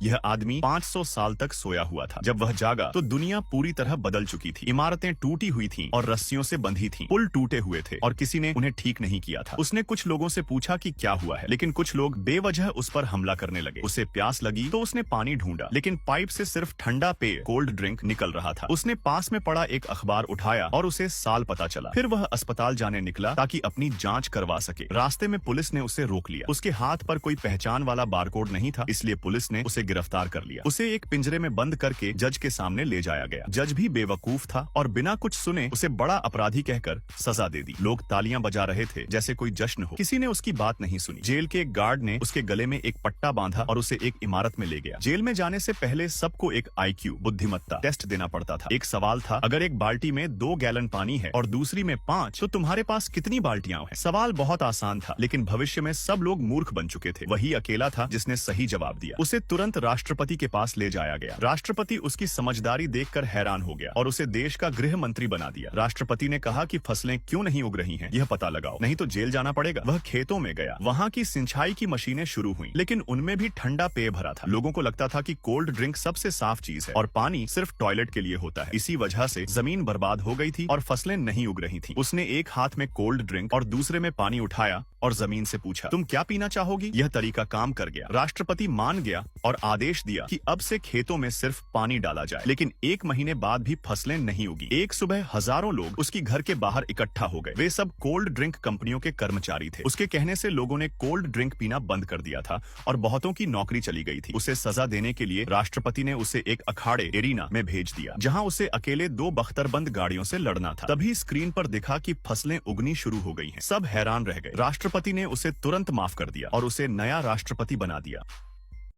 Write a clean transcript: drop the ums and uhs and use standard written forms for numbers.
यह आदमी 500 साल तक सोया हुआ था। जब वह जागा तो दुनिया पूरी तरह बदल चुकी थी। इमारतें टूटी हुई थीं और रस्सियों से बंधी थीं। पुल टूटे हुए थे और किसी ने उन्हें ठीक नहीं किया था। उसने कुछ लोगों से पूछा कि क्या हुआ है, लेकिन कुछ लोग बेवजह उस पर हमला करने लगे। उसे प्यास लगी तो उसने पानी ढूंढा, लेकिन पाइप से सिर्फ ठंडा पेय कोल्ड ड्रिंक निकल रहा था। उसने पास में पड़ा एक अखबार उठाया और उसे साल पता चला। फिर वह अस्पताल जाने निकला ताकि अपनी जांच करवा सके। रास्ते में पुलिस ने उसे रोक लिया। उसके हाथ पर कोई पहचान वाला बारकोड नहीं था, इसलिए पुलिस ने उसे गिरफ्तार कर लिया। उसे एक पिंजरे में बंद करके जज के सामने ले जाया गया। जज भी बेवकूफ था और बिना कुछ सुने उसे बड़ा अपराधी कहकर सजा दे दी। लोग तालियां बजा रहे थे जैसे कोई जश्न हो। किसी ने उसकी बात नहीं सुनी। जेल के एक गार्ड ने उसके गले में एक पट्टा बांधा और उसे एक इमारत में ले गया। जेल में जाने से पहले सबको एक IQ बुद्धिमत्ता टेस्ट देना पड़ता था। एक सवाल था, अगर एक बाल्टी में 2 गैलन पानी है और दूसरी में 5, तो तुम्हारे पास कितनी बाल्टियां हैं? सवाल बहुत आसान था, लेकिन भविष्य में सब लोग मूर्ख बन चुके थे। वही अकेला था जिसने सही जवाब दिया। उसे तुरंत राष्ट्रपति के पास ले जाया गया। राष्ट्रपति उसकी समझदारी देखकर हैरान हो गया और उसे देश का गृह मंत्री बना दिया। राष्ट्रपति ने कहा कि फसलें क्यों नहीं उग रही हैं, यह पता लगाओ, नहीं तो जेल जाना पड़ेगा। वह खेतों में गया। वहाँ की सिंचाई की मशीनें शुरू हुई, लेकिन उनमें भी ठंडा पेय भरा था। लोगों को लगता था कि कोल्ड ड्रिंक सबसे साफ चीज है और पानी सिर्फ टॉयलेट के लिए होता है। इसी वजह से जमीन बर्बाद हो गई थी और फसलें नहीं उग रही थी। उसने एक हाथ में कोल्ड ड्रिंक और दूसरे में पानी उठाया और जमीन से पूछा, तुम क्या पीना चाहोगी? यह तरीका काम कर गया। राष्ट्रपति मान गया और आदेश दिया कि अब से खेतों में सिर्फ पानी डाला जाए। लेकिन 1 महीने बाद भी फसलें नहीं उगी। एक सुबह हजारों लोग उसकी घर के बाहर इकट्ठा हो गए। वे सब कोल्ड ड्रिंक कंपनियों के कर्मचारी थे। उसके कहने से लोगों ने कोल्ड ड्रिंक पीना बंद कर दिया था और बहुतों की नौकरी चली गई थी। उसे सजा देने के लिए राष्ट्रपति ने उसे एक अखाड़े एरिना में भेज दिया, जहां उसे अकेले 2 बख्तरबंद गाड़ियों से लड़ना था। तभी स्क्रीन पर दिखा कि फसलें उगनी शुरू हो गई हैं। सब हैरान रह गए। राष्ट्रपति ने उसे तुरंत माफ कर दिया और उसे नया राष्ट्रपति बना दिया।